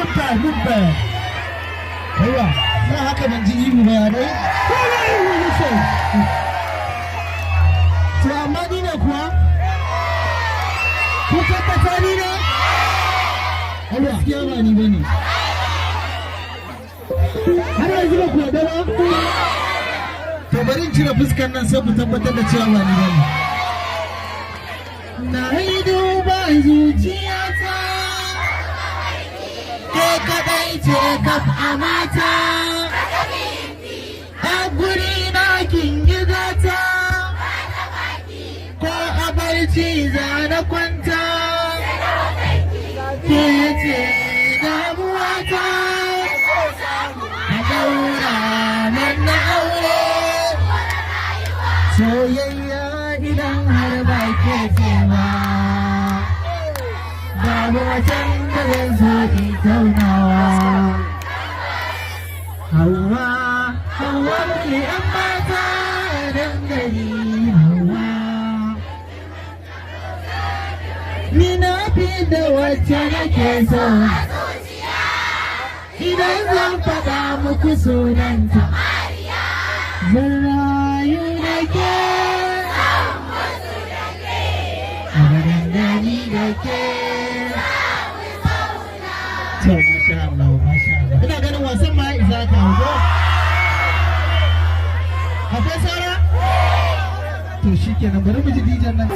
good bad. Yawa, na haka ban ji ihu ba ya dai. To amma ni ne kuwa? Ku tabbata ni ne? A gaskiya ba ni bane. Har yanzu ba ku yarda ba? To bari in cire fuskar nan sai ku tabbatar da cewa ba ni bane. Na yi duba zuciyata, ke kadai ce kaf a mata, a guri na kin yi gata, ko a barci za na kwanta, ke ce damuwata, a daura mana aure, soyayya idan har ba ke ce ba, babu wajen da zan so in taunawa. Hauwa, Hauwa muke ‘yan mata dangane Hauwa. Ni na fi da wacce nake so, idan zan faɗa muku sunanta, zan rayu da ke. To, masha Allah, masha Allah. Ina ganin wasan ma isa ka hango. Akwai saura? To shi kenan bari mu ji dijan nan.